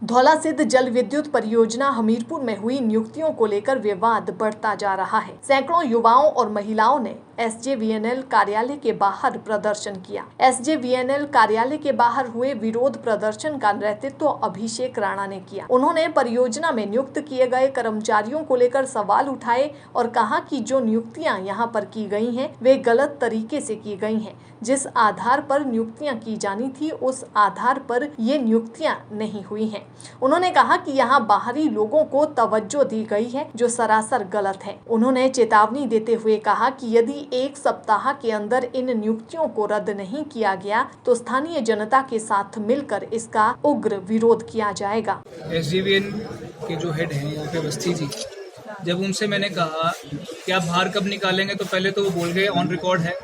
धौलासिद्ध जल विद्युत परियोजना हमीरपुर में हुई नियुक्तियों को लेकर विवाद बढ़ता जा रहा है। सैकड़ों युवाओं और महिलाओं ने SJVNL कार्यालय के बाहर प्रदर्शन किया। SJVNL कार्यालय के बाहर हुए विरोध प्रदर्शन का नेतृत्व अभिषेक राणा ने किया। उन्होंने परियोजना में नियुक्त किए गए कर्मचारियों को लेकर सवाल उठाए और कहा कि जो नियुक्तियां यहां पर की गई हैं वे गलत तरीके से की गई हैं। जिस आधार पर नियुक्तियां की जानी थी उस आधार पर ये नियुक्तियां नहीं हुई हैं। उन्होंने कहा कि यहाँ बाहरी लोगों को तवज्जो दी गई है जो सरासर गलत है। उन्होंने चेतावनी देते हुए कहा कि यदि एक सप्ताह के अंदर इन नियुक्तियों को रद्द नहीं किया गया तो स्थानीय जनता के साथ मिलकर इसका उग्र विरोध किया जाएगा। SJVN के जो हेड हैं यहाँ पे अवस्थी जी, जब उनसे मैंने कहा कि आप बाहर कब निकालेंगे तो पहले तो वो बोल गए ऑन रिकॉर्ड है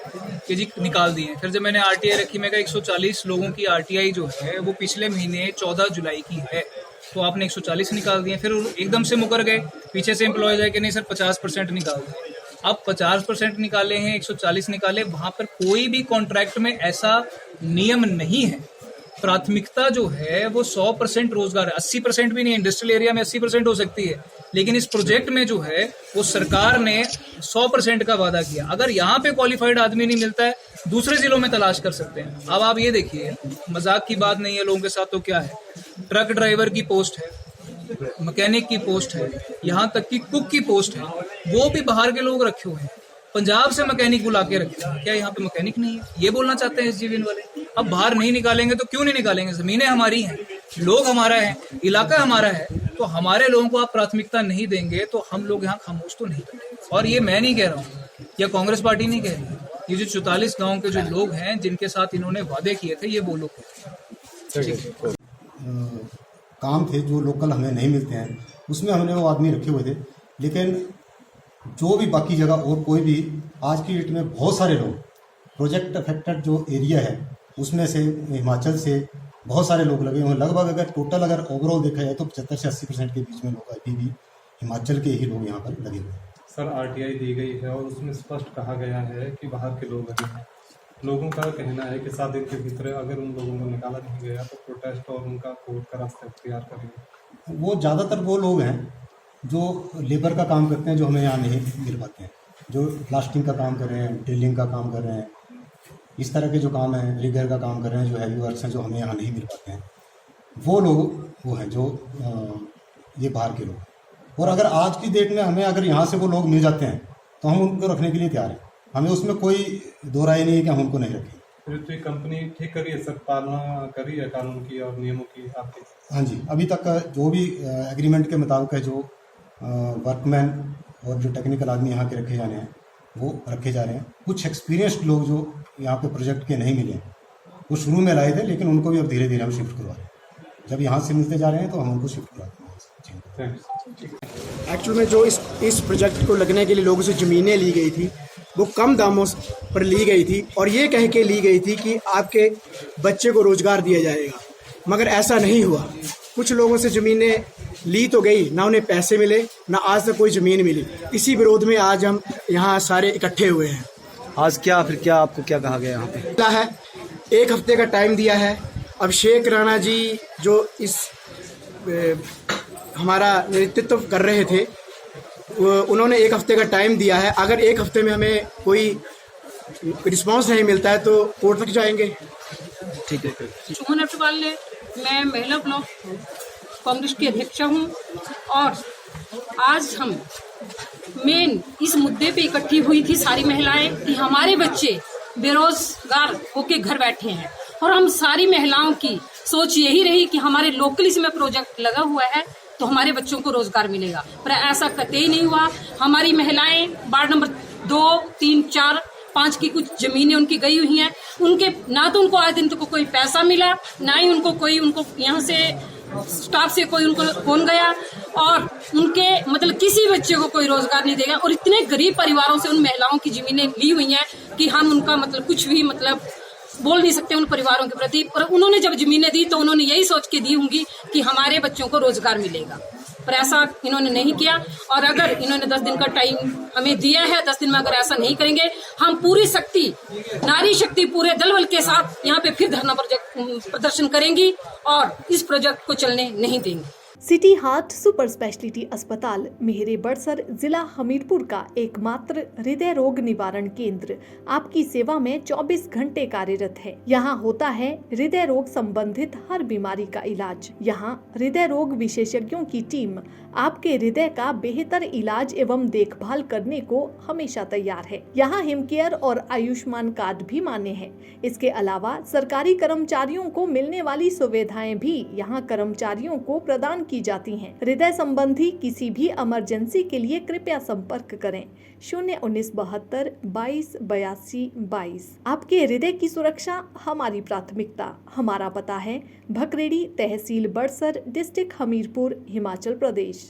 कि जी निकाल दिए। फिर जब मैंने RTI रखी, मैं कहा 140 लोगों की RTI जो है वो पिछले महीने 14 जुलाई की है, तो आपने 140 निकाल दिए। फिर एकदम से मुकर गए, पीछे से एम्प्लॉयज है कि नहीं सर 50% निकाल दिए। अब 50% निकाले हैं, 140 निकाले, वहां पर कोई भी कॉन्ट्रैक्ट में ऐसा नियम नहीं है। प्राथमिकता जो है वो 100% रोजगार है, 80% भी नहीं। इंडस्ट्रियल एरिया में 80% हो सकती है, लेकिन इस प्रोजेक्ट में जो है वो सरकार ने 100% का वादा किया। अगर यहाँ पे क्वालिफाइड आदमी नहीं मिलता है, दूसरे जिलों में तलाश कर सकते हैं। अब आप ये देखिए, मजाक की बात नहीं है लोगों के साथ, तो क्या है, ट्रक ड्राइवर की पोस्ट है, मैकेनिक की पोस्ट है, यहाँ तक कि कुक की पोस्ट है, वो भी बाहर के लोग रखे हुए हैं। पंजाब से मैकेनिक बुला के रखे हैं, क्या यहाँ पे मैकेनिक नहीं है? ये बोलना चाहते हैं SJVN वाले। अब बाहर नहीं निकालेंगे तो क्यों नहीं निकालेंगे? जमीनें हमारी हैं, लोग हमारा है, इलाका हमारा है, तो हमारे लोगों को आप प्राथमिकता नहीं देंगे तो हम लोग यहाँ खामोश तो नहीं रहेंगे। और ये मैं नहीं कह रहा हूँ या कांग्रेस पार्टी नहीं कह रही है, ये जो 44 गाँव के जो लोग हैं जिनके साथ इन्होंने वादे किए थे, ये वो लोग काम थे जो लोकल हमें नहीं मिलते हैं, उसमें हमने वो आदमी रखे हुए थे। लेकिन जो भी बाकी जगह और कोई भी आज की डेट में बहुत सारे लोग प्रोजेक्ट अफेक्टेड जो एरिया है उसमें से हिमाचल से बहुत सारे लोग लगे हुए हैं। लगभग अगर टोटल अगर ओवरऑल देखा जाए तो 75 से 80% के बीच में लोग अभी भी हिमाचल के ही लोग यहाँ पर लगे हुए हैं। सर RTI दी गई है और उसमें स्पष्ट कहा गया है कि बाहर के लोग लगे हैं। लोगों का कहना है कि 7 दिन के भीतर अगर उन लोगों को निकाला नहीं गया तो प्रोटेस्ट और उनका कोर्ट का रास्ता इख्तियार करेंगे। वो ज़्यादातर वो लोग हैं जो लेबर का काम करते हैं, जो हमें यहाँ नहीं मिल पाते हैं, जो प्लास्टिंग का काम कर रहे हैं, ड्रिलिंग का काम कर रहे हैं, इस तरह के जो काम है, रिगर का काम कर रहे हैं, जो हैवी वर्क्स हैं जो हमें यहाँ नहीं मिल पाते हैं, वो लोग वो हैं जो ये बाहर के लोग। और अगर आज की डेट में हमें अगर यहाँ से वो लोग मिल जाते हैं तो हम उनको रखने के लिए तैयार हैं। हमें उसमें कोई दो राय नहीं है कि हम उनको नहीं रखें। तो कंपनी ठीक करी है सर, पालना करी है कानून की और नियमों की आपकी? हाँ जी, अभी तक जो भी एग्रीमेंट के मुताबिक है, जो वर्कमैन और जो टेक्निकल आदमी यहाँ के रखे जाने हैं वो रखे जा रहे हैं। कुछ एक्सपीरियंस्ड लोग जो यहाँ पे प्रोजेक्ट के नहीं मिले वो शुरू में लाए थे, लेकिन उनको भी अब धीरे धीरे हम शिफ्ट करवा रहे हैं। जब यहाँ से मिलते जा रहे हैं तो हम उनको शिफ्ट करवाते हैं। एक्चुअल में जो इस प्रोजेक्ट को लगने के लिए लोगों से ज़मीनें ली गई थी वो कम दामों पर ली गई थी और ये कह के ली गई थी कि आपके बच्चे को रोज़गार दिया जाएगा, मगर ऐसा नहीं हुआ। कुछ लोगों से ज़मीनें ली तो गई, ना उन्हें पैसे मिले, ना आज तक कोई ज़मीन मिली। इसी विरोध में आज हम यहाँ सारे इकट्ठे हुए हैं। आज क्या आपको क्या कहा गया यहाँ पे? है 1 हफ्ते का टाइम दिया है। अभिषेक राणा जी जो इस हमारा नेतृत्व कर रहे थे, उन्होंने 1 हफ्ते का टाइम दिया है। अगर 1 हफ्ते में हमें कोई रिस्पांस नहीं मिलता है तो कोर्ट तक जाएंगे। ठीक है। सुमन अग्रवाल ने, मैं महिला ब्लॉक कांग्रेस की अध्यक्ष हूँ और आज हम मेन इस मुद्दे पे इकट्ठी हुई थी सारी महिलाएं कि हमारे बच्चे बेरोजगार होके घर बैठे हैं और हम सारी महिलाओं की सोच यही रही कि हमारे लोकल इसमें प्रोजेक्ट लगा हुआ है तो हमारे बच्चों को रोजगार मिलेगा, पर ऐसा कतई नहीं हुआ। हमारी महिलाएं वार्ड नंबर 2, 3, 4, 5 की कुछ जमीनें उनकी गई हुई हैं, उनके ना तो उनको आज दिन को कोई पैसा मिला, ना ही उनको यहाँ से स्टाफ से कोई उनको फोन गया और उनके मतलब किसी बच्चे को कोई रोजगार नहीं देगा। और इतने गरीब परिवारों से उन महिलाओं की जमीनें ली हुई हैं कि हम उनका मतलब कुछ भी मतलब बोल नहीं सकते उन परिवारों के प्रति। और उन्होंने जब जमीनें दी तो उन्होंने यही सोच के दी होंगी कि हमारे बच्चों को रोजगार मिलेगा। पर ऐसा इन्होंने नहीं किया। और अगर इन्होंने 10 दिन का टाइम हमें दिया है, 10 दिन में अगर ऐसा नहीं करेंगे, हम पूरी शक्ति, नारी शक्ति पूरे दल बल के साथ यहाँ पे फिर धरना प्रदर्शन करेंगी और इस प्रोजेक्ट को चलने नहीं देंगे। सिटी हार्ट सुपर स्पेशलिटी अस्पताल मेहरे बड़सर जिला हमीरपुर का एकमात्र हृदय रोग निवारण केंद्र आपकी सेवा में 24 घंटे कार्यरत है। यहाँ होता है हृदय रोग संबंधित हर बीमारी का इलाज। यहाँ हृदय रोग विशेषज्ञों की टीम आपके हृदय का बेहतर इलाज एवं देखभाल करने को हमेशा तैयार है। यहाँ हिमकेयर और आयुष्मान कार्ड भी मान्य है। इसके अलावा सरकारी कर्मचारियों को मिलने वाली सुविधाएं भी यहाँ कर्मचारियों को प्रदान की जाती हैं। हृदय संबंधी किसी भी इमरजेंसी के लिए कृपया संपर्क करें 01972 22 82 22। आपके हृदय की सुरक्षा हमारी प्राथमिकता। हमारा पता है भकरेड़ी, तहसील बड़सर, डिस्ट्रिक्ट हमीरपुर, हिमाचल प्रदेश।